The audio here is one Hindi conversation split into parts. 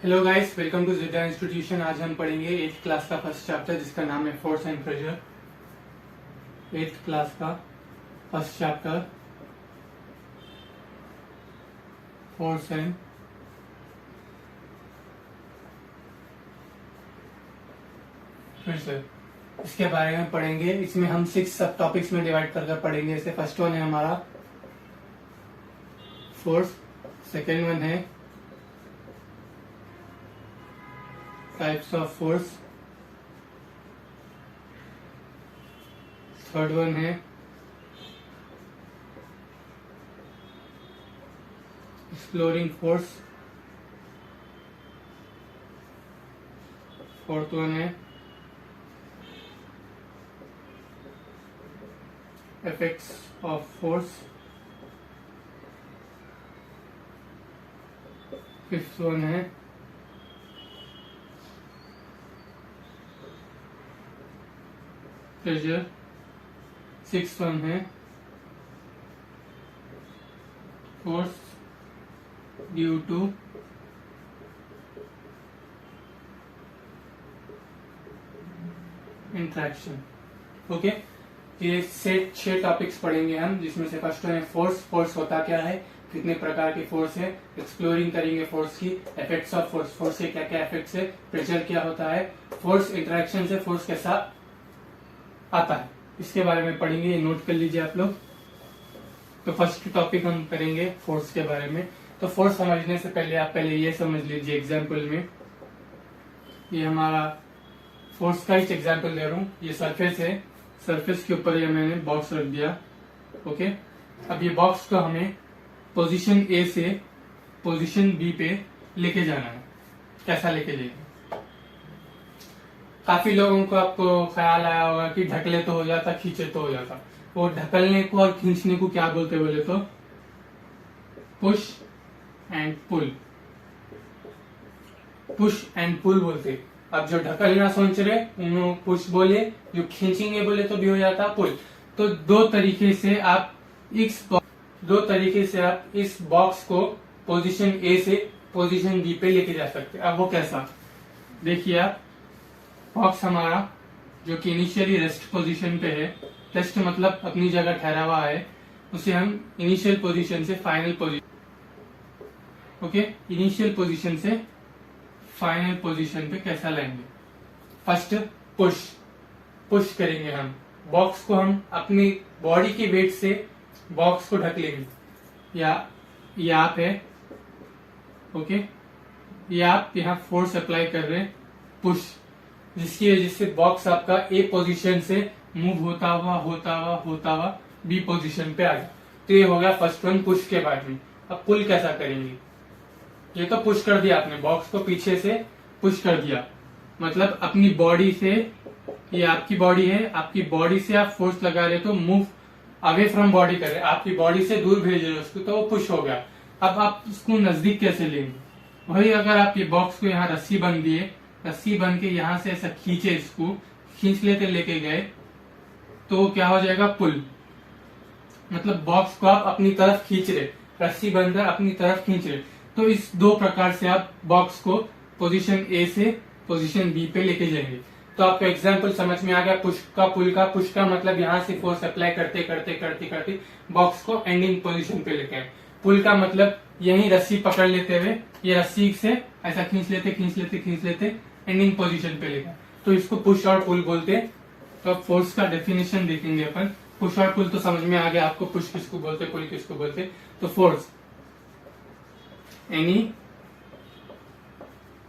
Hello guys, welcome to Jidda institution. आज हम पढ़ेंगे 8th क्लास का फर्स्ट चैप्टर जिसका नाम है force and pressure. 8th class का first chapter force and pressure, इसके बारे में पढ़ेंगे। इसमें हम 6 सब टॉपिक्स में डिवाइड करके पढ़ेंगे। जैसे फर्स्ट वन है हमारा फोर्स, सेकेंड वन है types of force, third one है एक्सप्लोरिंग फोर्स, फोर्थ वन है effects of force, fifth one है प्रेशर, सिक्स्थ वन है force due to interaction. Okay, ये 6 टॉपिक्स पढ़ेंगे हम, जिसमें से फर्स्ट वन है फोर्स। फोर्स होता क्या है, कितने प्रकार के फोर्स है, एक्सप्लोरिंग करेंगे फोर्स की, इफेक्ट्स ऑफ फोर्स, फोर्स से क्या क्या इफेक्ट्स है, प्रेशर क्या होता है, फोर्स इंटरेक्शन से फोर्स कैसा आता है, इसके बारे में पढ़ेंगे। ये नोट कर लीजिए आप लोग। तो फर्स्ट टॉपिक हम करेंगे फोर्स के बारे में। तो फोर्स समझने से पहले आप ये समझ लीजिए। एग्जाम्पल में ये हमारा फोर्स का ही एग्जाम्पल दे रहा हूँ। ये सरफेस है, सरफेस के ऊपर ये मैंने बॉक्स रख दिया। ओके, अब ये बॉक्स को हमें पोजीशन ए से पोजीशन बी पे लेके जाना है। कैसा लेके जाएंगे? काफी लोगों को आपको ख्याल आया होगा कि ढकले तो हो जाता, खींचे तो हो जाता। वो ढकलने को और खींचने को क्या बोलते बोले तो push and pull, push and pull बोलते। अब जो ढकलना सोच रहे उन्होंने पुश बोले, जो खींचेंगे बोले तो भी हो जाता पुल। तो दो तरीके से आप इस बॉक्स को पोजीशन ए से पोजीशन बी पे लेके जा सकते। अब वो कैसा, देखिए आप, बॉक्स हमारा जो कि इनिशियली रेस्ट पोजीशन पे है, रेस्ट मतलब अपनी जगह ठहरा हुआ है, उसे हम इनिशियल पोजीशन से final position, okay, initial position से फाइनल पोजीशन पे कैसा लाएंगे। फर्स्ट पुश करेंगे हम बॉक्स को, हम अपनी बॉडी के वेट से बॉक्स को ढक लेंगे। या ये आप है, ओके, ये आप यहाँ फोर्स अप्लाई कर रहे हैं, पुश, जिसकी वजह से बॉक्स आपका ए पोजीशन से मूव होता हुआ बी पोजीशन पे आ गया। तो ये हो गया फर्स्ट वन, पुश के बारे में। अब पुल कैसा करेंगे? ये तो पुश कर दिया आपने, बॉक्स को पीछे से पुश कर दिया, मतलब अपनी बॉडी से, ये आपकी बॉडी है, आपकी बॉडी से आप फोर्स लगा रहे तो मूव अवे फ्रॉम बॉडी कर रहे, आपकी बॉडी से दूर भेज रहे उसको, तो वो पुश हो गया। अब आप उसको नजदीक कैसे लेंगे? वही, अगर आप ये बॉक्स को यहाँ रस्सी बन दिए, रस्सी बन के यहाँ से ऐसा खींचे, इसको खींच लेते लेके गए, तो क्या हो जाएगा? पुल। मतलब बॉक्स को आप अपनी तरफ खींच रहे, रस्सी बनकर अपनी तरफ खींच रहे। तो इस दो प्रकार से आप बॉक्स को पोजीशन ए से पोजीशन बी पे लेके जाएंगे। तो आपको एग्जाम्पल समझ में आ गया पुश का, पुल का। पुश का मतलब यहाँ से फोर्स अप्लाई करते करते करते करते बॉक्स को एंडिंग पोजीशन पे लेके आए। पुल का मतलब यही रस्सी पकड़ लेते हुए, ये रस्सी से ऐसा खींच लेते एंडिंग पोजीशन पे लेकर, तो इसको पुश और पुल बोलते हैं। तो अब फोर्स का डेफिनेशन देखेंगे अपन। पुश और पुल तो समझ में आ गया आपको, पुश किसको बोलते, पुल किसको बोलते। तो फोर्स, एनी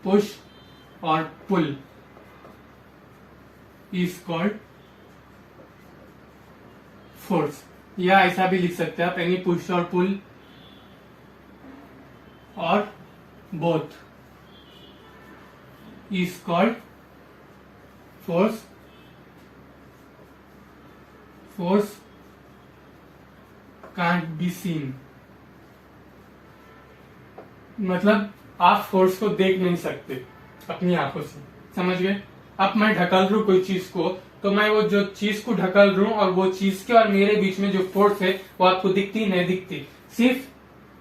पुश और पुल इज कॉल्ड फोर्स। या ऐसा भी लिख सकते हैं आप, एनी पुश और पुल और both is called force. Force can't be seen, मतलब आप फोर्स को देख नहीं सकते अपनी आंखों से, समझ गए? अब मैं ढकल रहा हूं कोई चीज को, तो मैं वो जो चीज को ढकल रहा हूं और वो चीज के और मेरे बीच में जो फोर्स है वो आपको दिखती नहीं दिखती, सिर्फ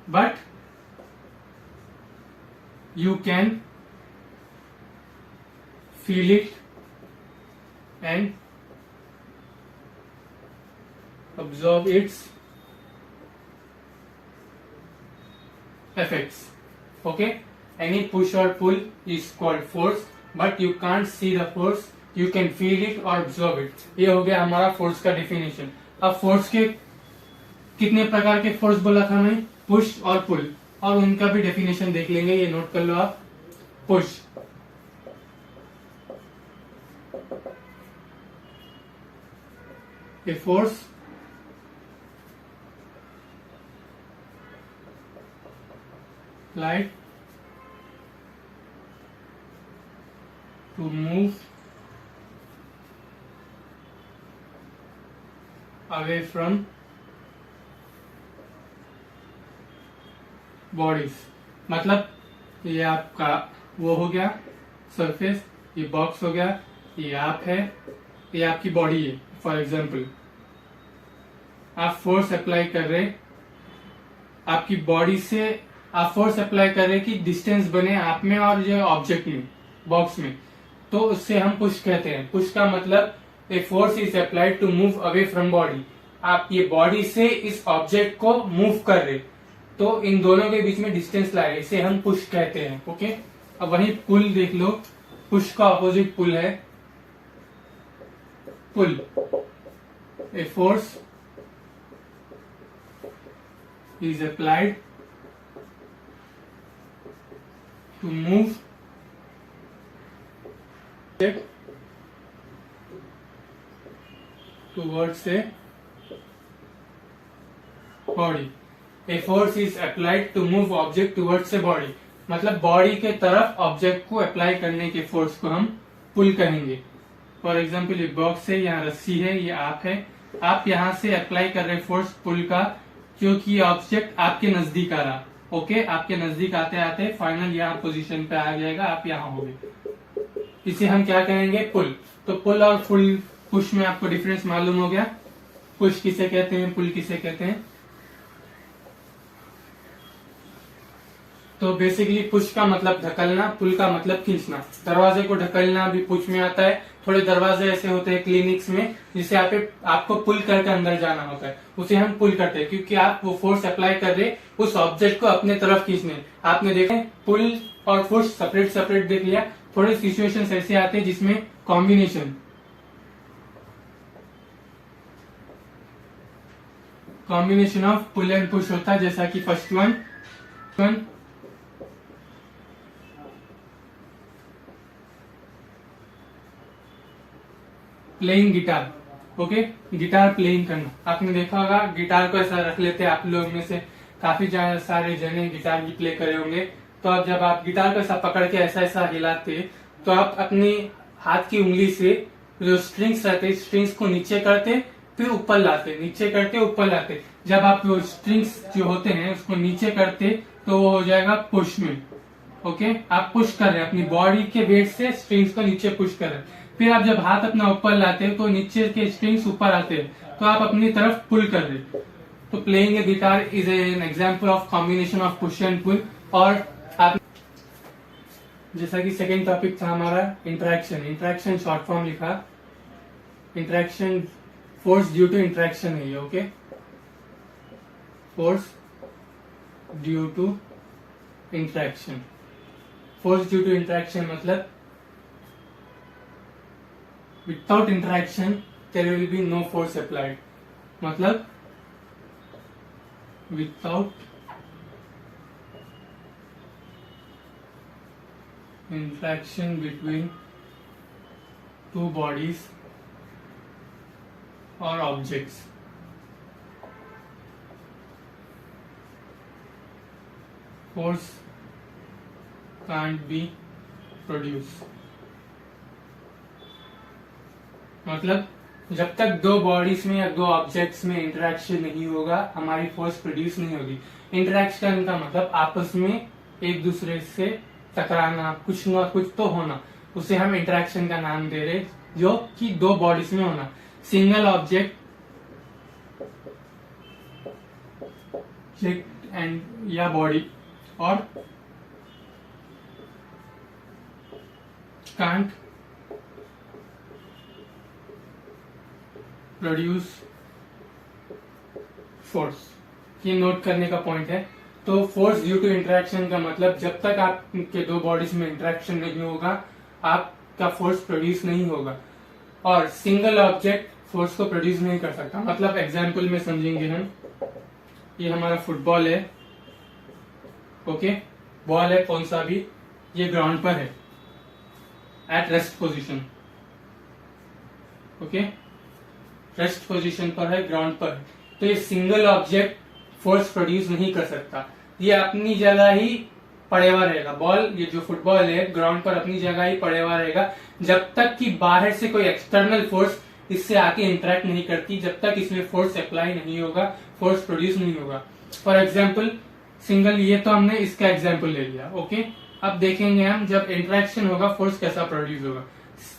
but you can feel it and absorb its effects. Okay, any push or pull is called force, but you can't see the force, you can feel it or absorb it. ये हो गया हमारा फोर्स का डिफिनेशन। अब फोर्स के कितने प्रकार के फोर्स बोला था मैं, पुश और पुल, और उनका भी डेफिनेशन देख लेंगे, ये नोट कर लो आप। Push, a force applied to move away from bodies. मतलब ये आपका वो हो गया सरफेस, ये बॉक्स हो गया, ये आप है, ये आपकी बॉडी है। फॉर एग्जाम्पल आप फोर्स अप्लाई कर रहे, आपकी बॉडी से आप फोर्स अप्लाई कर रहे कि डिस्टेंस बने आप में और जो ऑब्जेक्ट में, बॉक्स में, तो उससे हम पुश कहते हैं। पुश का मतलब a force is applied to move away from body. आप ये बॉडी से इस ऑब्जेक्ट को मूव कर रहे, तो इन दोनों के बीच में डिस्टेंस ला रहे, इसे हम पुश कहते हैं। ओके, अब वही पुल देख लो, पुश का ऑपोजिट पुल है pull. A force is applied to move towards a body. A force is applied to move object towards a body. मतलब बॉडी के तरफ ऑब्जेक्ट को अप्लाई करने के फोर्स को हम पुल कहेंगे। फॉर एग्जाम्पल ये बॉक्स है, यहाँ रस्सी है, ये आप है, आप यहाँ से अप्लाई कर रहे फोर्स पुल का, क्योंकि ऑब्जेक्ट आपके नजदीक आ रहा। ओके, आपके नजदीक आते आते फाइनल यहाँ पोजीशन पे आ जाएगा, आप यहाँ हो गए, इसे हम क्या कहेंगे, पुल। तो पुल और फुल पुश में आपको डिफरेंस मालूम हो गया। पुश किसे कहते हैं, पुल किसे कहते हैं। तो बेसिकली पुश का मतलब धकलना, पुल का मतलब खींचना। दरवाजे को ढकलना भी पुश में आता है। थोड़े दरवाजे ऐसे होते हैं क्लिनिक्स में जिसे आपको पुल करके अंदर जाना होता है, उसे हम पुल करते हैं, क्योंकि आप वो फोर्स अप्लाई कर रहे उस ऑब्जेक्ट को अपने तरफ खींचने। आपने देखा पुल और पुश सेपरेट सेपरेट देख लिया। थोड़े सिचुएशंस ऐसे आते हैं जिसमें combination of pull and push होता है, जैसा कि first one playing guitar. Okay, guitar playing करना, आपने देखा होगा गिटार को ऐसा रख लेते हैं। आप लोग में से काफी सारे जने गिटार भी प्ले करे होंगे। तो अब जब आप गिटार को ऐसा पकड़ के ऐसा ऐसा हिलाते, तो आप अपनी हाथ की उंगली से जो स्ट्रिंग्स रहते, स्ट्रिंग्स को नीचे करते फिर ऊपर लाते, नीचे करते ऊपर लाते। जब आप वो स्ट्रिंग्स जो होते हैं उसको नीचे करते तो वो हो जाएगा पुश में। ओके, आप पुश कर रहे हैं अपनी बॉडी के वेट से, स्ट्रिंग्स को नीचे पुश कर रहे हैं। फिर आप जब हाथ अपना ऊपर लाते हैं तो नीचे के स्ट्रिंग्स ऊपर आते हैं, तो आप अपनी तरफ पुल कर रहे हैं। तो playing a guitar is an example of combination of push and pull. और आप जैसा कि सेकेंड टॉपिक था हमारा इंटरेक्शन। इंटरेक्शन शॉर्ट फॉर्म लिखा, interaction force due to interaction है ये। Okay, force due to interaction. Force due to interaction मतलब without interaction there will be no force applied. मतलब without interaction between two bodies or objects, force can't be produced। मतलब जब तक दो बॉडीज में या दो ऑब्जेक्ट्स में इंटरेक्शन नहीं होगा हमारी फोर्स प्रोड्यूस नहीं होगी। इंटरेक्शन का मतलब आपस में एक दूसरे से टकराना, कुछ ना कुछ तो होना, उसे हम इंटरेक्शन का नाम दे रहे, जो कि दो बॉडीज में होना। सिंगल ऑब्जेक्ट एंड या बॉडी और कांट प्रोड्यूस फोर्स, ये नोट करने का पॉइंट है। तो फोर्स ड्यू टू इंटरेक्शन का मतलब जब तक आपके दो बॉडीज में इंटरेक्शन नहीं होगा आपका फोर्स प्रोड्यूस नहीं होगा, और सिंगल ऑब्जेक्ट फोर्स को प्रोड्यूस नहीं कर सकता। मतलब एग्जाम्पल में समझेंगे हम, ये हमारा फुटबॉल है, ओके, बॉल है कौन सा भी, ये ग्राउंड पर है at rest position, okay, rest position पर है, ग्राउंड पर है। तो ये सिंगल ऑब्जेक्ट फोर्स प्रोड्यूस नहीं कर सकता, ये अपनी जगह ही पड़े हुआ रहेगा। बॉल, ये जो फुटबॉल है ग्राउंड पर अपनी जगह ही पड़े हुआ रहेगा जब तक कि बाहर से कोई एक्सटर्नल फोर्स इससे आके इंटरेक्ट नहीं करती, जब तक इसमें फोर्स अप्लाई नहीं होगा, फोर्स प्रोड्यूस नहीं होगा। फॉर एग्जाम्पल सिंगल, ये तो हमने इसका एग्जाम्पल ले लिया, ओके। अब देखेंगे हम जब इंटरेक्शन होगा फोर्स कैसा प्रोड्यूस होगा।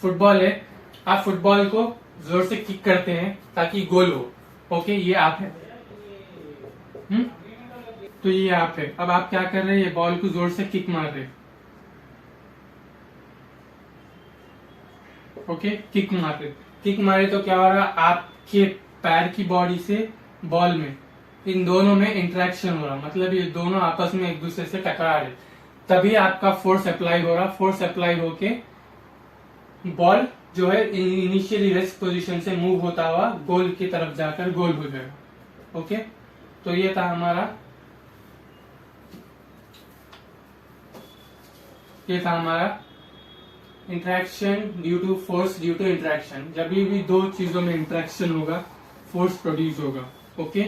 फुटबॉल है, आप फुटबॉल को जोर से किक करते हैं ताकि गोल हो, ओके, ये आप है, तो ये आप है। अब आप क्या कर रहे हैं, ये बॉल को जोर से किक मार रहे, ओके, किक मार रहे, किक मारे तो क्या हो रहा है, आपके पैर की बॉडी से बॉल में, इन दोनों में इंटरेक्शन हो रहा, मतलब ये दोनों आपस में एक दूसरे से टकरा रहे, तभी आपका फोर्स अप्लाई हो रहा। फोर्स अप्लाई होके बॉल जो है इनिशियली रेस्ट पोजीशन से मूव होता हुआ गोल की तरफ जाकर गोल हो जाएगा, ओके। तो ये था हमारा, ये था हमारा interaction due to force due to interaction. जब भी दो चीजों में इंटरेक्शन होगा फोर्स प्रोड्यूस होगा, ओके।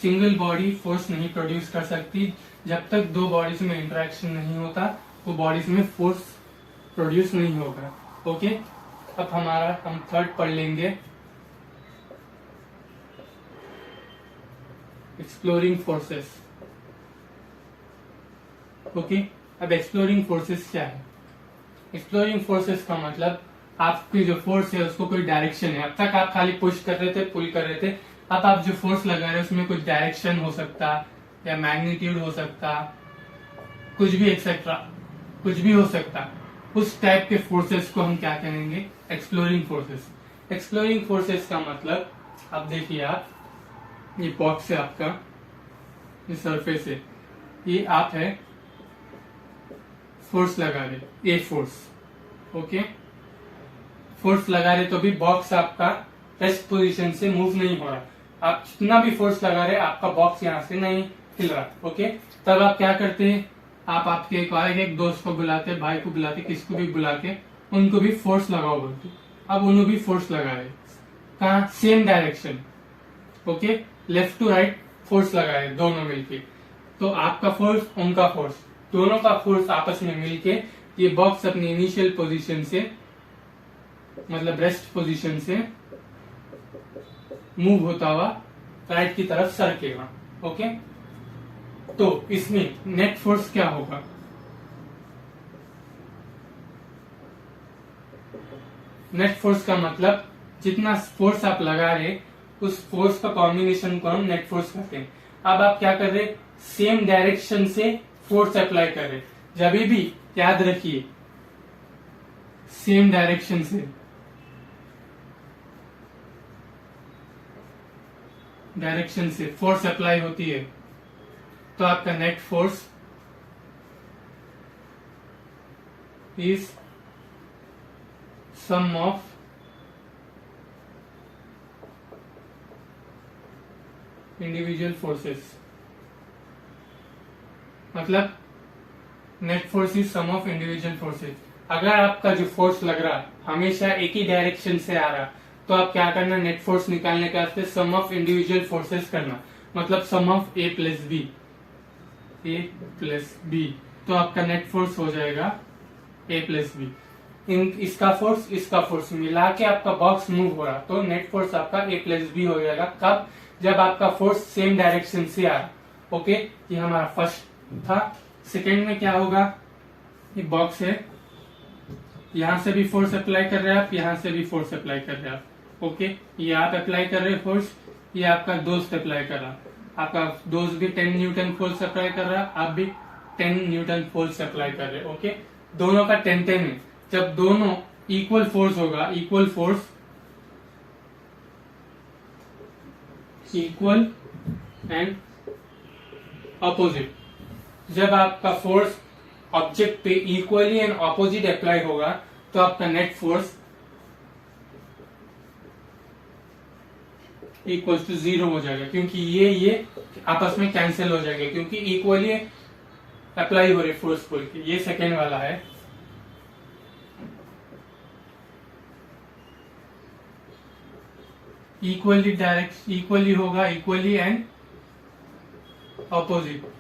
सिंगल बॉडी फोर्स नहीं प्रोड्यूस कर सकती जब तक दो बॉडीज में इंटरेक्शन नहीं होता, वो बॉडीज में फोर्स प्रोड्यूस नहीं होगा, ओके। अब हम थर्ड पढ़ लेंगे, एक्सप्लोरिंग फोर्सेस, ओके। अब एक्सप्लोरिंग फोर्सेस क्या है? एक्सप्लोरिंग फोर्सेस का मतलब आपकी जो फोर्स है उसको कोई डायरेक्शन है। अब तक आप खाली पुश कर रहे थे, पुल कर रहे थे, अब आप जो फोर्स लगा रहे हैं उसमें कुछ डायरेक्शन हो सकता या मैग्नीट्यूड हो सकता, कुछ भी एक्सेट्रा, कुछ भी हो सकता। उस टाइप के फोर्सेस को हम क्या कहेंगे? Exploring forces. एक्सप्लोरिंग फोर्सेस का मतलब, अब देखिए आप, ये बॉक्स है आपका, ये सरफेस है, ये आप है, फोर्स लगा रहे, ए फोर्स, ओके, फोर्स लगा रहे तो भी बॉक्स आपका रेस्ट पोजीशन से मूव नहीं हो रहा। आप जितना भी फोर्स लगा रहे आपका बॉक्स यहाँ से नहीं हिल रहा, ओके। तब आप क्या करते हैं, आप आपके एक दोस्त को बुलाते, भाई को बुलाते, किसको भी बुला के उनको भी फोर्स लगाओ बोलते। अब उन्होंने भी फोर्स लगा रहे, कहा? Same direction, okay, left to right force लगाए दोनों मिलके। तो आपका फोर्स, उनका फोर्स, दोनों का फोर्स आपस में मिलके ये बॉक्स अपनी इनिशियल पोजीशन से, मतलब रेस्ट पोजीशन से मूव होता हुआ राइट की तरफ सरकेगा, ओके। तो इसमें नेट फोर्स क्या होगा? नेट फोर्स का मतलब जितना फोर्स आप लगा रहे उस फोर्स का कॉम्बिनेशन को हम नेट फोर्स कहते हैं। अब आप क्या कर रहे, सेम डायरेक्शन से फोर्स अप्लाई कर रहे। जब भी याद रखिए, सेम डायरेक्शन से, फोर्स अप्लाई होती है तो आपका net force is sum of individual forces. मतलब net force is sum of individual forces. अगर आपका जो फोर्स लग रहा हमेशा एक ही डायरेक्शन से आ रहा तो आप क्या करना, नेट फोर्स निकालने के वास्ते सम ऑफ इंडिविजुअल फोर्सेस करना, मतलब सम ऑफ ए प्लस बी। तो आपका नेट फोर्स हो जाएगा ए प्लस बी। इसका फोर्स मिला के आपका बॉक्स मूव हो रहा तो नेट फोर्स आपका ए प्लस बी हो जाएगा। कब? जब आपका फोर्स सेम डायरेक्शन से आ रहा, ओके। ये हमारा फर्स्ट था। सेकेंड में क्या होगा, ये बॉक्स है, यहां से भी फोर्स अप्लाई कर रहे हैं आप, यहां से भी फोर्स अप्लाई कर रहे हैं आप, ओके। ये आप अप्लाई कर रहे हैं फोर्स, ये आपका दोस्त अप्लाई कर रहा, आपका दोस्त भी 10 न्यूटन फोर्स अप्लाई कर रहा, आप भी 10 न्यूटन फोर्स अप्लाई कर रहे, ओके। दोनों का 10-10 है। जब दोनों इक्वल फोर्स होगा, equal force equal and opposite. जब आपका फोर्स ऑब्जेक्ट पे इक्वली एंड ऑपोजिट अप्लाई होगा तो आपका नेट फोर्स इक्वल टू 0 हो जाएगा, क्योंकि ये आपस में कैंसिल हो जाएगा, क्योंकि इक्वली अप्लाई हो रहे फोर्सफुल के। ये सेकेंड वाला है। इक्वली होगा, इक्वली एंड ऑपोजिट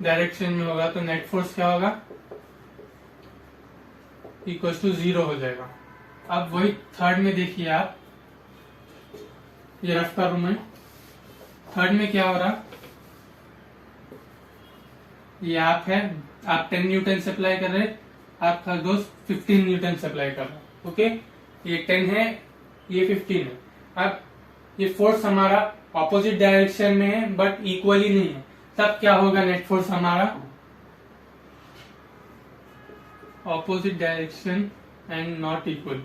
डायरेक्शन में होगा तो नेट फोर्स क्या होगा, इक्वल टू 0 हो जाएगा। अब वही थर्ड में देखिए आप, ये रफ करूं मैं। थर्ड में क्या हो रहा, ये आप 10 न्यूटन से अप्लाई कर रहे, आपका दोस्त 15 न्यूटन से अप्लाई कर रहा। ओके, ये 10 है, ये 15 है। अब ये फोर्स हमारा ऑपोजिट डायरेक्शन में है बट इक्वली नहीं है, तब क्या होगा, नेट फोर्स हमारा opposite direction and not equal,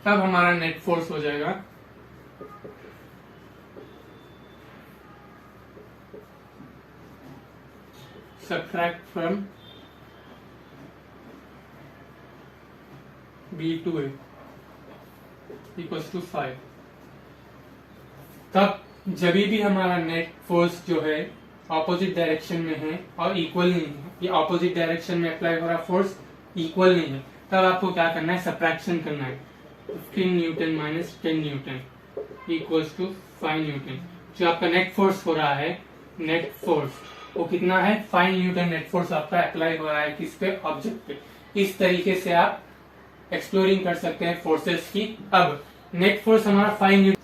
तब हमारा नेट फोर्स हो जाएगा subtract from B to A equals to 5। तब जब भी हमारा नेट फोर्स जो है ऑपोजिट डायरेक्शन में है और इक्वल नहीं है, ये ऑपोजिट डायरेक्शन में अप्लाई हो रहा फोर्स इक्वल नहीं है, तब आपको क्या करना है, सब्ट्रैक्शन करना है। 15 newton minus 10 newton equals to 5 newton. जो आपका नेट फोर्स हो रहा है, नेट फोर्स वो कितना है, 5 न्यूटन नेट फोर्स आपका अप्लाई हो रहा है किस पे, ऑब्जेक्ट पे। इस तरीके से आप एक्सप्लोरिंग कर सकते हैं फोर्सेस की। अब नेट फोर्स हमारा 5 न्यूटन,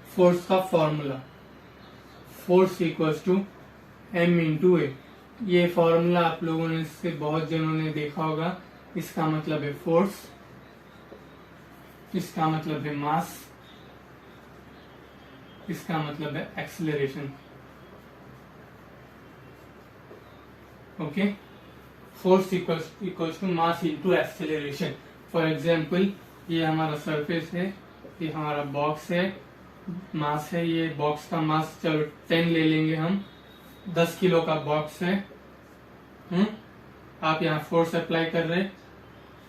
फोर्स का formula, force equals to m into A. ये फॉर्मूला आप लोगों ने से बहुत जनों ने देखा होगा। इसका मतलब है फोर्स, इसका मतलब है मास, इसका मतलब है acceleration. Okay, force equals to mass into acceleration. For example, ये हमारा सरफेस है, ये हमारा बॉक्स है, मास है, ये बॉक्स का मास चलो 10 ले लेंगे हम, 10 किलो का बॉक्स है। आप यहाँ फोर्स अप्लाई कर रहे,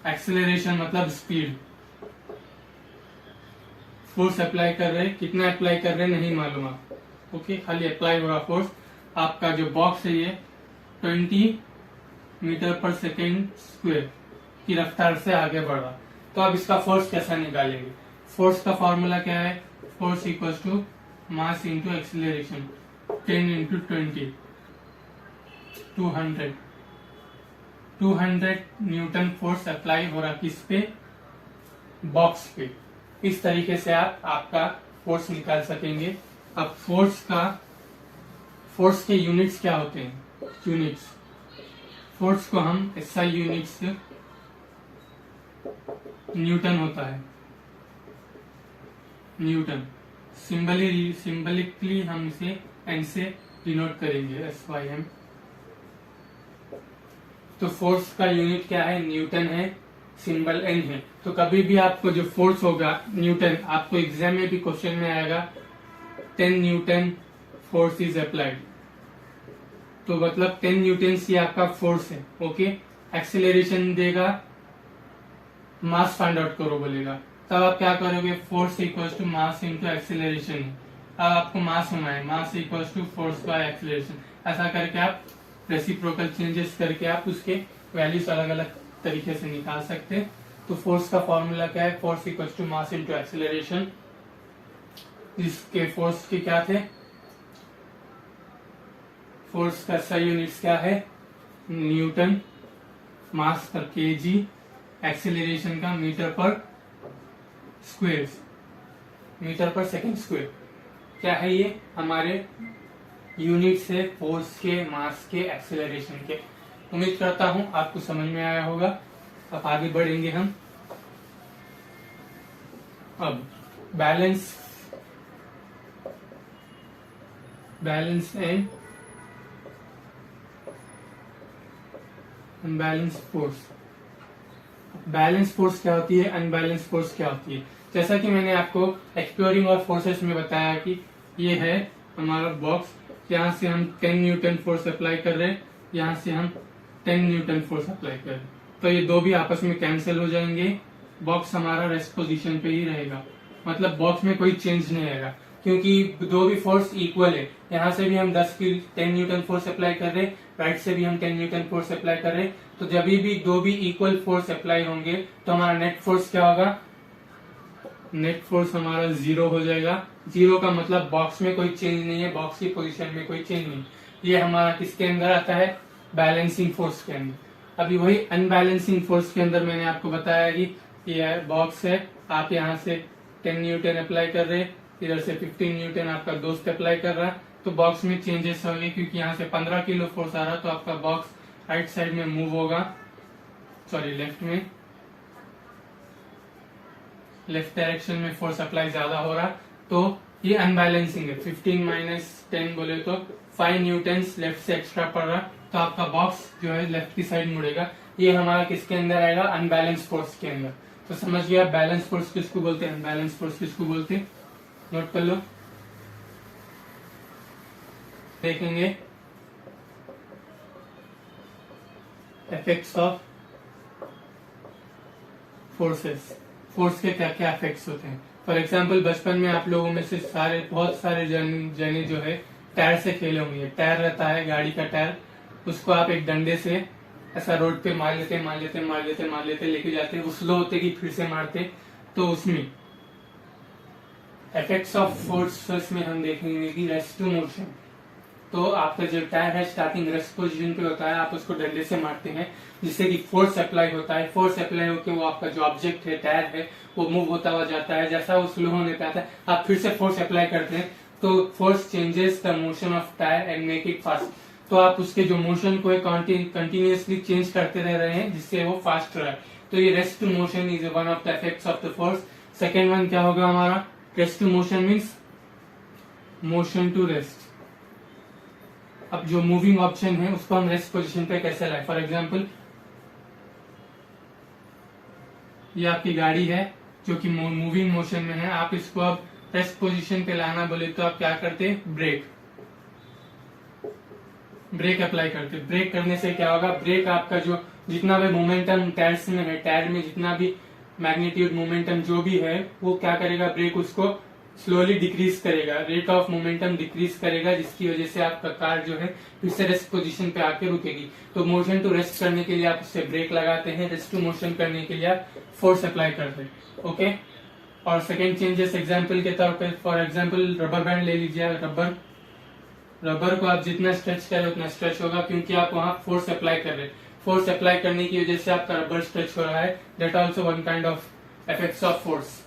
एक्सेलरेशन मतलब स्पीड, फोर्स अप्लाई कर रहे, कितना अप्लाई कर रहे नहीं मालूम आप। ओके, खाली अप्लाई हो रहा फोर्स। आपका जो बॉक्स है ये 20 मीटर पर सेकेंड स्क्वायर की रफ्तार से आगे बढ़ रहा, तो अब इसका फोर्स कैसा निकालेंगे। फोर्स का फॉर्मूला क्या है, force equals to mass into acceleration, 10 into 20, 200 newton force apply हो रहा किस पे, बॉक्स पे। इस तरीके से आप आपका फोर्स निकाल सकेंगे। अब फोर्स के यूनिट्स क्या होते हैं, यूनिट्स, फोर्स को हम SI यूनिट्स, न्यूटन होता है, न्यूटन। सिंबलिकली हम इसे N से डिनोट करेंगे, SYM। तो फोर्स का यूनिट क्या है, न्यूटन है, सिंबल N है। तो कभी भी आपको जो फोर्स होगा न्यूटन, आपको एग्जाम में भी क्वेश्चन में आएगा 10 न्यूटन फोर्स इज अप्लाइड, तो मतलब 10 न्यूटन ही आपका फोर्स है। ओके, एक्सेलरेशन देगा, मास फाइंड आउट करो बोलेगा, तब आप क्या करोगे, force equals to mass into acceleration. अब आपको मास होना है, mass equals to force by acceleration. ऐसा करके आप रेसिप्रोकल चेंजेस करके आप उसके वैल्यूज अलग अलग तरीके से निकाल सकते हैं। तो फोर्स का फॉर्मूला क्या है, force equals to mass into acceleration. इसके फोर्स के क्या थे, फोर्स का सही यूनिट्स क्या है, न्यूटन, मास पर केजी, एक्सेलरेशन का मीटर पर स्क्वायर, मीटर पर सेकंड स्क्वायर। क्या है ये, हमारे यूनिट्स है फोर्स के, मास के, एक्सेलरेशन के। उम्मीद करता हूं आपको समझ में आया होगा। अब आगे बढ़ेंगे हम। अब balance and unbalance force. Balance force क्या होती है, अनबैलेंस फोर्स क्या होती है। जैसा कि मैंने आपको एक्सप्लोरिंग और फोर्सेस में बताया कि ये है हमारा बॉक्स, यहाँ से हम 10 न्यूटन फोर्स अप्लाई कर रहे हैं, यहाँ से हम 10 न्यूटन फोर्स अप्लाई कर रहे हैं, तो ये दो भी आपस में कैंसिल हो जाएंगे, बॉक्स हमारा रेस्ट पोजीशन पे ही रहेगा, मतलब बॉक्स में कोई चेंज नहीं आएगा, क्योंकि दो भी फोर्स इक्वल है। यहाँ से भी हम 10 न्यूटन फोर्स अप्लाई कर रहे हैं, राइट से भी हम 10 न्यूटन फोर्स अप्लाई कर रहे हैं, तो जब भी दो भी इक्वल फोर्स अप्लाई होंगे तो हमारा नेट फोर्स क्या होगा, नेट फोर्स हमारा 0 हो जाएगा। 0 का मतलब बॉक्स में कोई चेंज नहीं है, बॉक्स की पोजीशन में कोई चेंज नहीं। ये हमारा किसके अंदर आता है, बैलेंसिंग फोर्स के अंदर। अभी वही अनबैलेंसिंग फोर्स के अंदर मैंने आपको बताया कि ये बॉक्स है, आप यहाँ से 10 न्यूटन अप्लाई कर रहे हैं, इधर से 15 न्यूटन आपका दोस्त अप्लाई कर रहा है, तो बॉक्स में चेंजेस होंगे, क्योंकि यहाँ से 15 किलो फोर्स आ रहा है, तो आपका बॉक्स राइट साइड में मूव होगा, सॉरी लेफ्ट में, लेफ्ट डायरेक्शन में फोर्स अप्लाई ज्यादा हो रहा, तो ये अनबैलेंसिंग है। 15 माइनस 10 बोले तो 5 न्यूटन लेफ्ट से एक्स्ट्रा पड़ रहा, तो आपका बॉक्स जो है लेफ्ट की साइड मुड़ेगा। ये हमारा किसके अंदर आएगा, अनबैलेंस फोर्स के अंदर। तो समझ गया बैलेंस फोर्स किसको बोलते हैं, अनबैलेंस फोर्स किसको बोलते हैं, नोट कर लो। देखेंगे इफेक्ट्स ऑफ फोर्सेस, फोर्स के क्या क्या इफेक्ट्स होते हैं। फॉर एग्जाम्पल बचपन में आप लोगों में से बहुत सारे जने जो है टायर से खेले होंगे। टायर रहता है गाड़ी का टायर, उसको आप एक डंडे से ऐसा रोड पे मार लेते लेके जाते, वो स्लो होते कि फिर से मारते, तो उसमें इफेक्ट्स ऑफ फोर्सेस में हम देखेंगे कि रेस्ट टू मोशन। तो आपका जो टायर है स्टार्टिंग रेस्ट पोजीशन पे होता है, आप उसको डंडे से मारते हैं जिससे कि फोर्स अप्लाई होता है। फोर्स अप्लाई होकर वो आपका जो ऑब्जेक्ट है टायर है वो मूव होता हुआ जाता है, जैसा वो स्लो होने पे आता है आप फिर से फोर्स अप्लाई करते हैं, तो force changes the motion of tyre and make it fast. तो आप उसके जो मोशन को कंटिन्यूअसली चेंज करते रह रहे हैं जिससे वो फास्ट रहे, तो ये rest to motion is one of the effects of the force. Second one क्या होगा हमारा, rest to motion means motion to rest. अब जो मूविंग ऑप्शन है उसको हम रेस्ट पोजीशन पे कैसे लाए। फॉर एग्जांपल ये आपकी गाड़ी है जो कि मूविंग मोशन में है, आप इसको अब रेस्ट पोजीशन पे लाना बोले तो आप क्या करते, ब्रेक अप्लाई करते। ब्रेक करने से क्या होगा, ब्रेक आपका जो जितना भी मोमेंटम टायर्स में है, टायर में जितना भी मैग्नीट्यूड मोमेंटम जो भी है वो क्या करेगा, ब्रेक उसको स्लोली डिक्रीज करेगा, रेट ऑफ मोमेंटम डिक्रीज करेगा, जिसकी वजह से आपका कार जो है फिर से रेस्ट पोजीशन पे आके रुकेगी। तो मोशन टू रेस्ट करने के लिए आप उससे ब्रेक लगाते हैं, रेस्ट टू मोशन करने के लिए आप फोर्स अप्लाई करते हैं। ओके, और सेकेंड चेंजेस एग्जाम्पल के तौर पे, फॉर एग्जाम्पल रबर बैंड ले लीजिए। रबर को आप जितना स्ट्रेच करें उतना स्ट्रेच होगा, क्योंकि आप वहां फोर्स अप्लाई कर रहे हैं। फोर्स अप्लाई करने की वजह से आपका रबर स्ट्रेच हो रहा है, that also one kind of effects of force.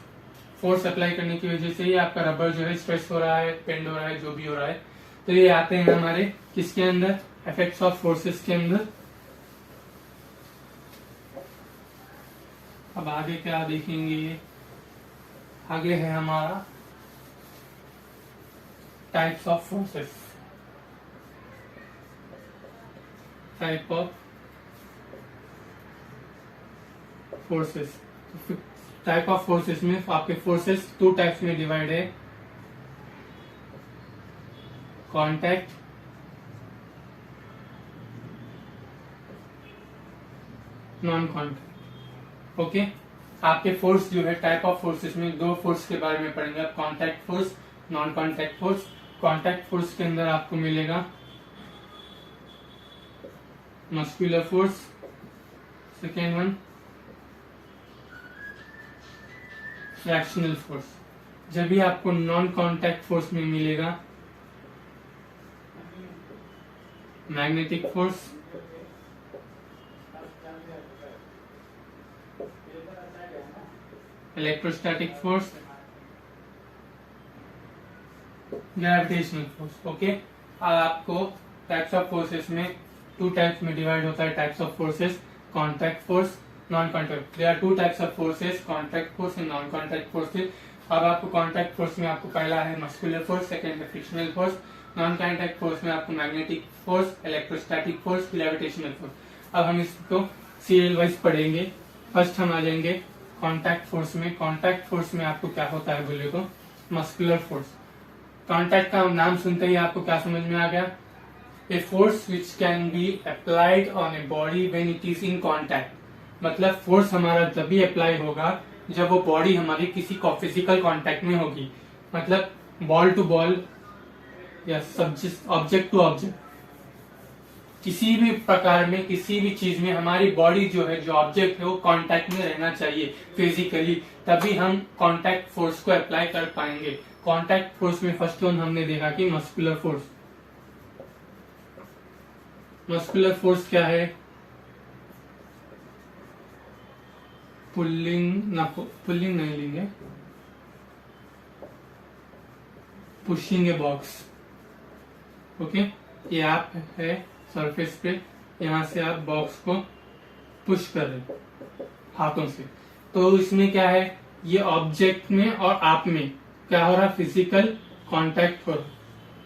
Force apply करने की वजह से ही आपका रबर जो है स्ट्रेच हो रहा है, बेंड हो रहा है, जो भी हो रहा है। तो ये आते हैं हमारे किसके अंदर, इफेक्ट्स ऑफ फोर्सेस के अंदर। अब आगे क्या देखेंगे, ये आगे है हमारा types of forces, type of forces. Type of forces में आपके फोर्सेस 2 टाइप्स में डिवाइड है, कांटेक्ट नॉन कांटेक्ट। ओके, आपके फोर्स जो है टाइप ऑफ फोर्सेस में 2 फोर्स के बारे में पढ़ेंगे आप, contact force, non contact force. Contact force के अंदर आपको मिलेगा muscular force, second one fractional force. जब भी आपको नॉन कांटेक्ट फोर्स में मिलेगा magnetic force, electrostatic force, gravitational force. Okay, आपको टाइप्स ऑफ फोर्सेस में 2 टाइप्स में डिवाइड होता है types of forces, contact force, non contact. There are 2 types of forces, contact force and non contact forces. अब आपको कांटेक्ट फोर्स में आपको पहला है मस्कुलर फोर्स, सेकेंड है frictional force. Non contact force में आपको magnetic force, electrostatic force, gravitational force. अब हम इसको सीरियल वाइज पढ़ेंगे। फर्स्ट हम आ जाएंगे कांटेक्ट फोर्स में। कांटेक्ट फोर्स में आपको क्या होता है बोले तो मस्कुलर फोर्स। कांटेक्ट का नाम सुनते ही आपको क्या समझ में आ गया? ए force which can be applied on a body when it is in contact. मतलब फोर्स हमारा तभी अप्लाई होगा जब वो बॉडी हमारी किसी फिजिकल कांटेक्ट में होगी। मतलब बॉल टू बॉल या ऑब्जेक्ट टू ऑब्जेक्ट, किसी भी प्रकार में किसी भी चीज में हमारी बॉडी जो है, जो ऑब्जेक्ट है, वो कांटेक्ट में रहना चाहिए फिजिकली, तभी हम कांटेक्ट फोर्स को अप्लाई कर पाएंगे। कांटेक्ट फोर्स में फर्स्ट वन हमने देखा कि मस्कुलर फोर्स। मस्कुलर फोर्स क्या है? पुलिंग नहीं लेंगे, पुशिंग ए बॉक्स। ओके, ये आप है सरफेस पे, यहां से आप बॉक्स को पुश कर रहे हाथों से। तो इसमें क्या है, ये ऑब्जेक्ट में और आप में क्या हो रहा? फिजिकल कांटेक्ट हो रहा।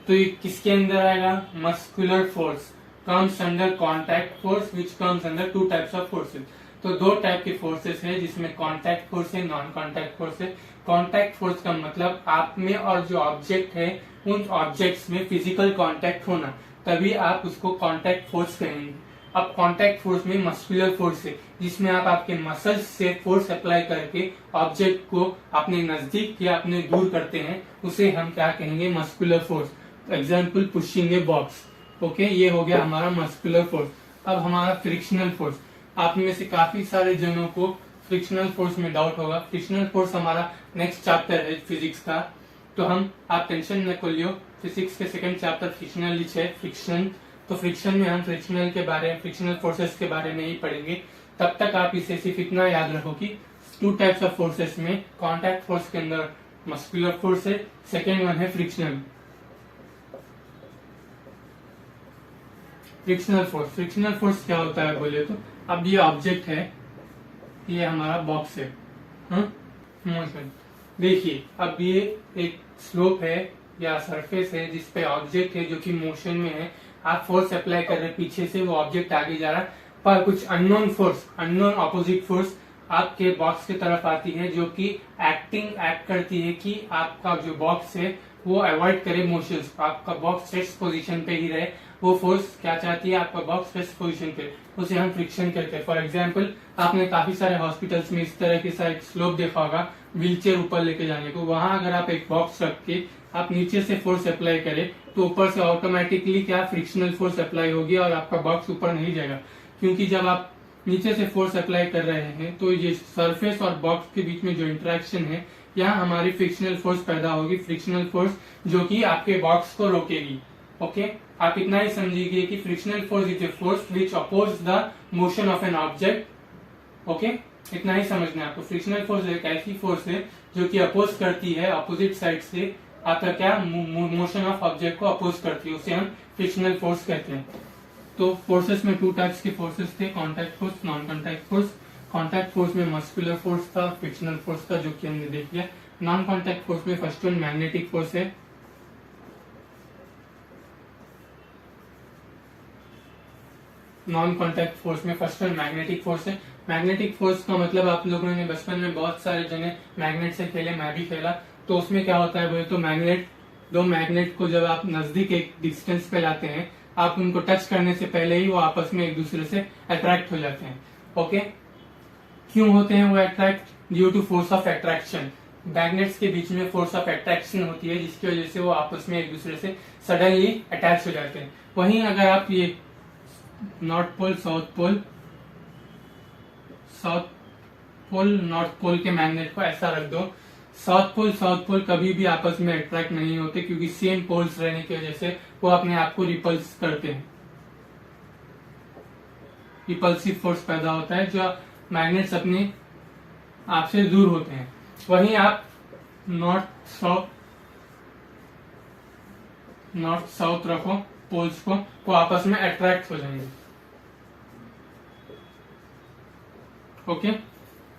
तो ये किसके अंदर आएगा? Muscular force comes under contact force which comes under two types of forces. तो दो टाइप के फोर्सेस है जिसमें कांटेक्ट फोर्स है, नॉन कांटेक्ट फोर्स है। कांटेक्ट फोर्स का मतलब आप में और जो ऑब्जेक्ट है उन ऑब्जेक्ट्स में फिजिकल कांटेक्ट होना, तभी आप उसको कांटेक्ट फोर्स कहेंगे। अब कांटेक्ट फोर्स में मस्कुलर फोर्स है जिसमें आप आपके मसल्स से फोर्स अप्लाई करके ऑब्जेक्ट को अपने नजदीक या अपने दूर करते हैं, उसे हम क्या कहेंगे? Muscular force. Example pushing a box. Okay, ये हो गया हमारा मस्कुलर फोर्स। अब हमारा फ्रिक्शनल फोर्स। आप में से काफी सारे जनों को फ्रिक्शनल फोर्स में डाउट होगा। फ्रिक्शनल फोर्स हमारा नेक्स्ट चैप्टर है फिजिक्स का, तो आप टेंशन न कर लियो। फिजिक्स के सेकंड चैप्टर फ्रिक्शनल है, फ्रिक्शन। तो फ्रिक्शन में हम फ्रिक्शनल के बारे में, फ्रिक्शनल फोर्सेस के बारे में ही पढ़ेंगे। तब तक आप इसे सिर्फ इतना याद रखो कि टू टाइप्स ऑफ फोर्सेस में कांटेक्ट फोर्स के अंदर मस्कुलर फोर्स है, सेकेंड वन है frictional. Frictional force. Frictional force क्या होता है बोले तो, अब ये ऑब्जेक्ट है, ये हमारा बॉक्स है, मोशन। देखिए अब ये एक स्लोप है या सरफेस है जिसपे ऑब्जेक्ट है जो कि मोशन में है। आप फोर्स अप्लाई कर रहे हैं पीछे से, वो ऑब्जेक्ट आगे जा रहा है, पर कुछ unknown force, unknown opposite force आपके बॉक्स की तरफ आती है जो कि एक्ट करती है कि आपका जो बॉक्स है वो अवॉइड करे मोशंस, आपका बॉक्स फिक्स पोजीशन पे ही रहे। वो फोर्स क्या चाहती है? आपका बॉक्स फिक्स पोजीशन पे, उसे हम फ्रिक्शन कहते हैं। फॉर एग्जांपल, आपने काफी सारे हॉस्पिटल्स में इस तरह के सा एक स्लोप देखा होगा व्हीलचेयर ऊपर लेके जाने को। वहां अगर आप एक बॉक्स रख के आप नीचे से फोर्स अप्लाई करें तो ऊपर से ऑटोमेटिकली क्या फ्रिक्शनल फोर्स अप्लाई होगी और आपका बॉक्स ऊपर नहीं जाएगा, क्योंकि जब आप नीचे से फोर्स अप्लाई कर रहे हैं तो ये सरफेस और बॉक्स के बीच में जो इंटरेक्शन है, यहाँ हमारी फ्रिक्शनल फोर्स पैदा होगी। फ्रिक्शनल फोर्स जो कि आपके बॉक्स को रोकेगी। ओके, आप इतना ही समझिए कि frictional force is a force which oppose the motion of an object. Okay, इतना ही समझना है आपको। फ्रिक्शनल फोर्स एक ऐसी फोर्स है जो कि अपोज करती है अपोजिट साइड से आपका क्या मोशन ऑफ ऑब्जेक्ट को अपोज करती है, उसे हम फ्रिक्शनल फोर्स कहते हैं। तो फोर्सेस में टू टाइप्स के फोर्सेस थे, contact force, non contact force. Contact force में मस्कुलर फोर्स था, फ्रिक्शनल फोर्स था, जो कि हमने देख लिया। नॉन कांटेक्ट फोर्स में फर्स्ट वन मैग्नेटिक फोर्स है। नॉन कांटेक्ट फोर्स में फर्स्ट वन मैग्नेटिक फोर्स है। मैग्नेटिक फोर्स का मतलब आप लोगों ने बचपन में बहुत सारे जने मैग्नेट से खेले, मैं भी खेला। तो उसमें क्या होता है बोले तो मैग्नेट, दो मैग्नेट को जब आप नजदीक एक डिस्टेंस पे लाते हैं, आप उनको टच करने से पहले ही वो आपस में एक दूसरे से अट्रैक्ट हो जाते हैं। ओके, क्यों होते हैं वो attract? Due to force of attraction. Magnets के बीच में फोर्स ऑफ अट्रैक्शन होती है जिसकी वजह से वो आपस में एक दूसरे से सडनली अटैच हो जाते हैं। वहीं अगर आप ये north pole south pole north pole के मैग्नेट को ऐसा रख दो, साउथ पोल कभी भी आपस में अट्रैक्ट नहीं होते, क्योंकि सेम पोल्स रहने की वजह से वो अपने आप को रिपल्स करते हैं। रिपल्सिव फोर्स पैदा होता है जो मैग्नेट्स अपने आप से दूर होते हैं। वहीं आप नॉर्थ साउथ रखो पोल्स को, वो आपस में अट्रैक्ट हो जाएंगे। ओके,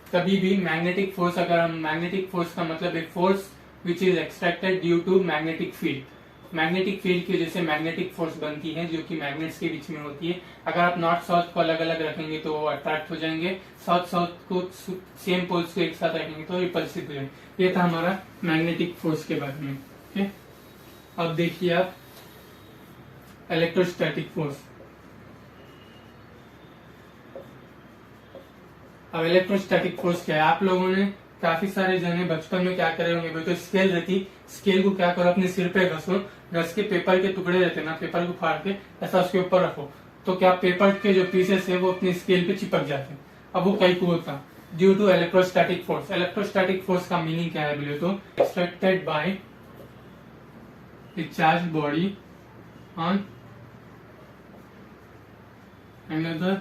कभी भी मैग्नेटिक फोर्स, अगर हम मैग्नेटिक फोर्स का मतलब एक force which is extracted due to magnetic field. Magnetic field की वजह से मैग्नेटिक फोर्स बनती है जो कि मैग्नेट्स के बीच में होती है। अगर आप नॉर्थ साउथ को अलग अलग रखेंगे तो वो अट्रैक्ट हो जाएंगे, साउथ साउथ को सेम पोल्स को एक साथ रखेंगे तो रिपल्सिव हो जाएंगे। ये था हमारा मैग्नेटिक फोर्स के बारे में। ओके, अब देखिए आप इलेक्ट्रोस्टैटिक फोर्स। अब इलेक्ट्रोस्टैटिक फोर्स क्या है? आप लोगों ने काफी सारे जने बचपन में क्या करे होंगे, तो स्केल रहती, स्केल को क्या करो अपने सिर पे घसो, घस के पेपर के टुकड़े रहते ना, पेपर को फाड़ के ऐसा उसके ऊपर रखो, तो क्या पेपर के जो पीसेस है वो अपने स्केल पे चिपक जाते हैं। अब वो कई को होता due to electrostatic force. Electrostatic force का मीनिंग क्या है बोले तो extracted by a charge body on another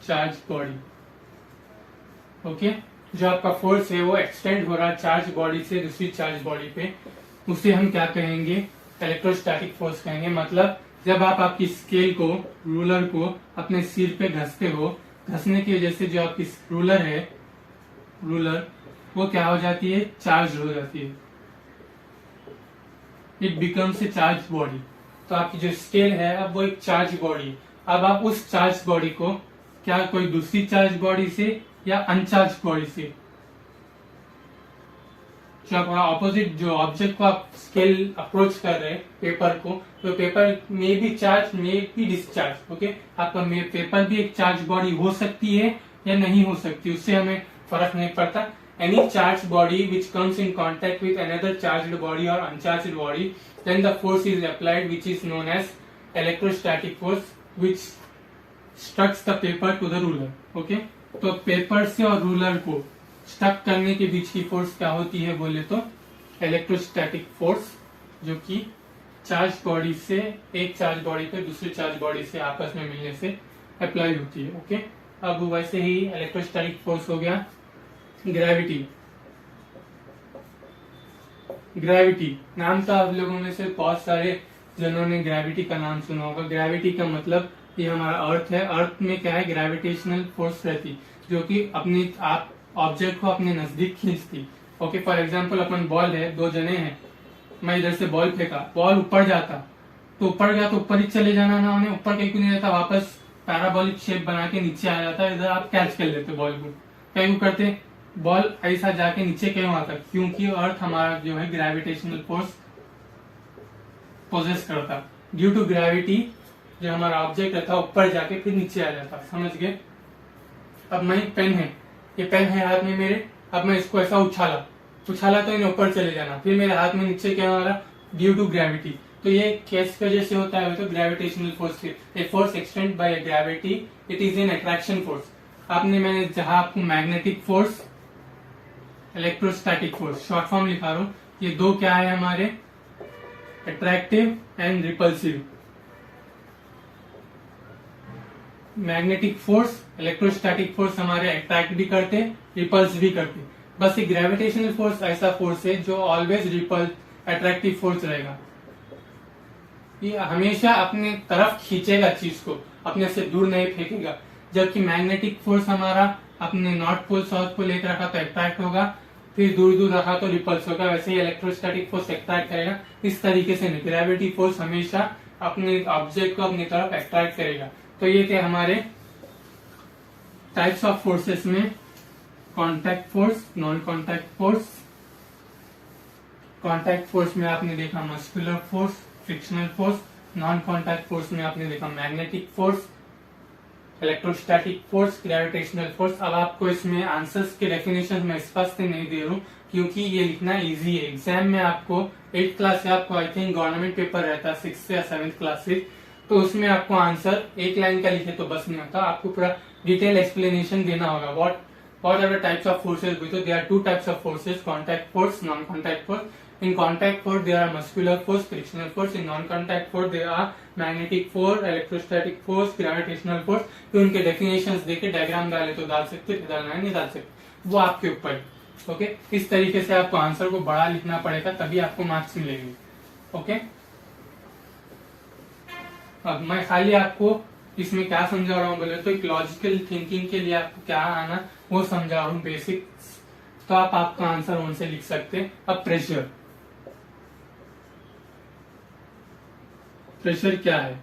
charge body. Okay, जो आपका फोर्स है वो एक्सटेंड हो रहा है चार्ज बॉडी से दूसरी चार्ज बॉडी पे, उसे हम क्या कहेंगे? इलेक्ट्रोस्टैटिक फोर्स कहेंगे। मतलब जब आप आपकी स्केल को, रूलर को अपने सिर पे घसते हो, घसने की वजह से जो आपकी रूलर है, रूलर वो क्या हो जाती है? चार्ज हो जाती है। It becomes a charge body. तो आपकी जो स्केल है अब वो एक चार्ज बॉडी है। अब आप उस चार्ज बॉडी को क्या कोई दूसरी चार्ज बॉडी से या अनचार्ज बॉडी से, जो आपका ऑपोजिट जो ऑब्जेक्ट को आप स्केल अप्रोच कर रहे हैं पेपर को, तो पेपर में भी चार्ज, में भी डिस्चार्ज। ओके, आपका पेपर भी एक चार्ज बॉडी हो सकती है या नहीं हो सकती, उससे हमें फर्क नहीं पड़ता। Any charge body which comes in contact with another charged body और uncharged body, then the force is applied which is known as electrostatic force which stucks the paper to the ruler. Okay, तो पेपर से और रूलर को स्टक करने के बीच की फोर्स क्या होती है बोले तो इलेक्ट्रोस्टैटिक फोर्स, जो कि चार्ज बॉडी से, एक चार्ज बॉडी पे दूसरी चार्ज बॉडी से आपस में मिलने से अप्लाई होती है। ओके, अब वैसे ही इलेक्ट्रोस्टैटिक फोर्स हो गया ग्रेविटी। ग्रेविटी नाम तो आप लोगों में से बहुत सारे जनों ने ग्रेविटी का नाम सुना होगा। ग्रेविटी का मतलब ये हमारा अर्थ है। अर्थ में क्या है? ग्रेविटेशनल फोर्स रहती जो कि अपनी आप ऑब्जेक्ट को अपने नजदीक खींचती। Okay, for example upon ball है, दो जने हैं, मैं इधर से बॉल फेंका, बॉल ऊपर जाता तो ऊपर गया तो ऊपर ही चले जाना ना, उन्हें ऊपर कहीं को नहीं रहता, वापस पैराबोलिक शेप बना के नीचे आ जाता है। इधर आप कैच कर लेते बॉल को, कहीं को करते बॉल ऐसा जाके नीचे क्यों आता? क्योंकि अर्थ हमारा जो है ग्रेविटेशनल फोर्स पोजेस करता। ड्यू टू ग्रेविटी जो हमारा ऑब्जेक्ट रहता ऊपर जाके फिर नीचे आ जाता। समझ गए? अब मैं पेन है, ये पेन है हाथ में मेरे, अब मैं इसको ऐसा उछाला तो इन्हें ऊपर चले जाना, फिर मेरे हाथ में नीचे क्या हो रहा? Due to gravity. तो ये किस वजह से होता है? तो gravitational force. A force extend by gravity, it is an attraction force. मैंने जहां आपको magnetic force, electrostatic force short form लिखा रहा हूं, ये दो क्या है हमारे? Attractive and repulsive. Magnetic force, electrostatic force हमारे अट्रैक्ट भी करते, रिपल्स भी करते। बस ये ग्रेविटेशनल फोर्स ऐसा फोर्स है जो ऑलवेज रिपल, अट्रैक्टिव फोर्स रहेगा। ये हमेशा अपने तरफ खींचेगा चीज को, अपने से दूर नहीं फेंकेगा। जबकि मैग्नेटिक फोर्स हमारा अपने नॉर्थ पोल साउथ पोल लेकर रखा तो अट्रैक्ट होगा, फिर दूर दूर रखा तो रिपल्स होगा। वैसे ही इलेक्ट्रोस्टैटिक फोर्स अट्रैक्ट करेगा। इस तरीके से नहीं, ग्रेविटी फोर्स हमेशा अपने ऑब्जेक्ट को अपनी तरफ अट्रैक्ट करेगा। तो ये थे हमारे टाइप्स ऑफ फोर्सेस में contact force, non contact force. Contact force में आपने देखा muscular force, frictional force. Non contact force में आपने देखा magnetic force, electrostatic force, gravitational force. अब आपको इसमें आंसर्स के डेफिनेशन में स्पष्ट नहीं दे रहा हूँ क्योंकि ये लिखना इजी है। एग्जाम में आपको 8th क्लास से आपको आई थिंक गवर्नमेंट पेपर रहता है 6th या 7th क्लास से, तो उसमें आपको आंसर एक लाइन का लिखे तो बस नहीं होता, आपको पूरा डिटेल एक्सप्लेनेशन देना होगा। What are the types of forces? There are 2 types of forces, contact force, non contact force. In contact force, there are muscular force, frictional force. In non-contact force, there are magnetic force, electrostatic force, gravitational force. तो उनके डेफिनेशंस देके डायग्राम डाले तो डाल सकते, डालना है नहीं डाल सकते, वो आपके ऊपर। ओके, इस तरीके से आपको आंसर को बड़ा लिखना पड़ेगा तभी आपको मार्क्स मिलेंगे। ओके, अब मैं खाली आपको इसमें क्या समझा रहा हूँ बोले तो एक लॉजिकल थिंकिंग के लिए आपको क्या आना वो समझा रहा हूँ बेसिक, तो आप आपका आंसर उनसे लिख सकते। अब प्रेशर, प्रेशर क्या है।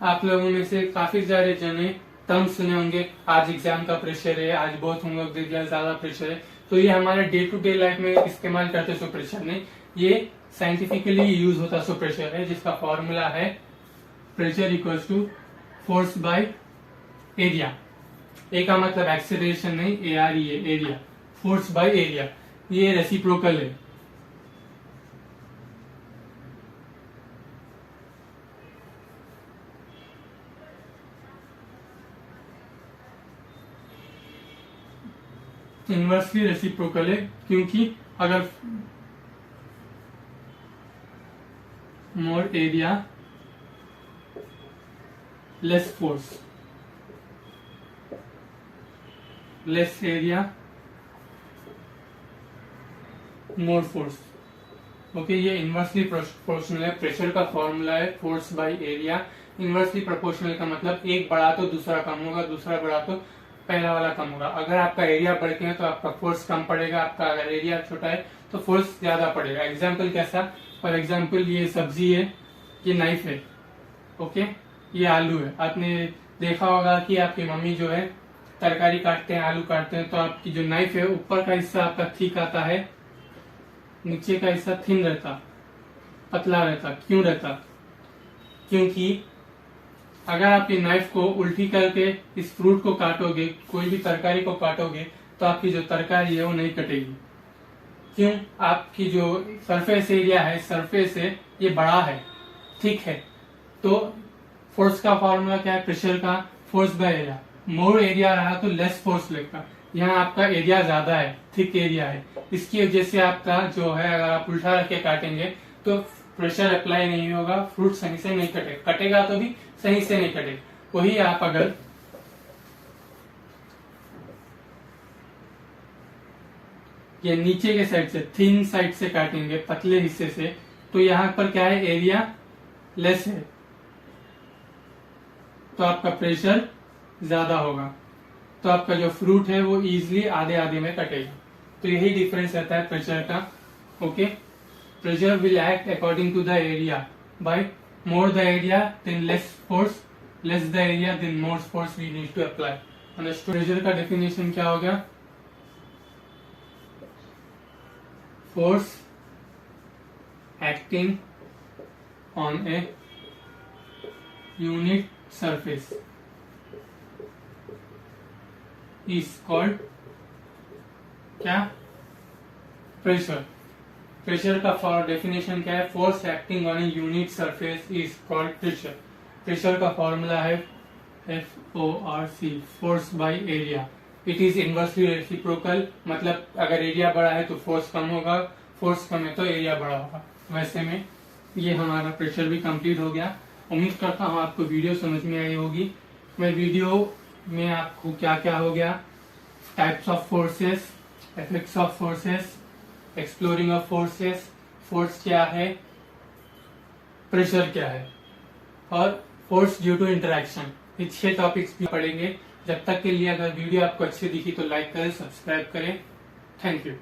आप लोगों में से काफी सारे जने टर्म सुने होंगे, आज एग्जाम का प्रेशर है, आज बहुत होमवर्क दे दिया, ज्यादा प्रेशर है। तो ये हमारे डे टू डे लाइफ में इस्तेमाल करते सो प्रेशर नहीं, ये साइंटिफिकली यूज होता सो प्रेशर है, जिसका फॉर्मूला है pressure equals to force by area. A का मतलब एक्सेलरेशन नहीं, ए आर ई है, एरिया, फोर्स बाय एरिया, ये रेसिप्रोकल है। इनवर्सली रेसिप्रोकल है, क्योंकि अगर more area less force, less area more force. Okay, ये इनवर्सली प्रोपोर्शनल है। प्रेशर का फॉर्मूला है force by area. Inversely proportional का मतलब एक बढ़ा तो दूसरा कम होगा, दूसरा बढ़ा तो पहला वाला कम होगा। अगर आपका एरिया बढ़ गया तो आपका फोर्स कम पड़ेगा, आपका अगर एरिया छोटा है तो फोर्स ज्यादा पड़ेगा। एग्जाम्पल कैसा, फॉर एग्जाम्पल ये सब्जी है, ये नाइफ है, ओके, ये आलू है। आपने देखा होगा कि आपकी मम्मी जो है तरकारी काटते हैं, आलू काटते हैं, तो आपकी जो नाइफ है ऊपर का हिस्सा आपका थिक आता है, नीचे का हिस्सा थिन रहता, पतला रहता। क्यों रहता? क्योंकि अगर आप ये नाइफ को उल्टी करके इस फ्रूट को काटोगे, कोई भी तरकारी को काटोगे, तो आपकी जो तरकारी है वो नहीं कटेगी। क्यों? आपकी जो सरफेस एरिया है, सरफेस है, ये बड़ा है, ठीक है। तो फोर्स का फॉर्मूला क्या है? प्रेशर का force by area. More area रहा तो लेस फोर्स लगेगा। यहाँ आपका एरिया ज्यादा है, थिक एरिया है, इसकी वजह से आपका जो है, अगर आप उल्टा रख के काटेंगे तो प्रेशर अप्लाई नहीं होगा, फ्रूट सही से नहीं कटेगा, कटेगा तो भी सही से नहीं कटेगा। वही आप अगर ये नीचे के साइड से, थिन साइड से काटेंगे, पतले हिस्से से, तो यहाँ पर क्या है, एरिया लेस है, तो आपका प्रेशर ज्यादा होगा, तो आपका जो फ्रूट है वो इजिली आधे आधे में कटेगा। तो यही डिफरेंस रहता है प्रेशर का। Okay, pressure will act according to the area. By more the area then less force, less the area then more force we need to apply. Understood? Pressure का डेफिनेशन क्या हो गया? Force acting on a unit surface is called क्या? प्रेशर। प्रेशर का फॉर डेफिनेशन क्या है? Force acting on a unit surface is called pressure. Pressure का फॉर्मूला है FORC, force by area. It is inversely reciprocal, मतलब अगर एरिया बड़ा है तो फोर्स कम होगा, फोर्स कम है तो एरिया बड़ा होगा। वैसे में ये हमारा प्रेशर भी कंप्लीट हो गया। उम्मीद करता हूँ आपको वीडियो समझ में आई होगी। मैं वीडियो में आपको क्या क्या हो गया, types of forces, effects of forces, exploring of forces, force क्या है, प्रेशर क्या है, और फोर्स ड्यू टू इंटरेक्शन, ये 6 टॉपिक्स भी पढ़ेंगे। जब तक के लिए अगर वीडियो आपको अच्छी दिखी तो लाइक करें, सब्सक्राइब करें। Thank you.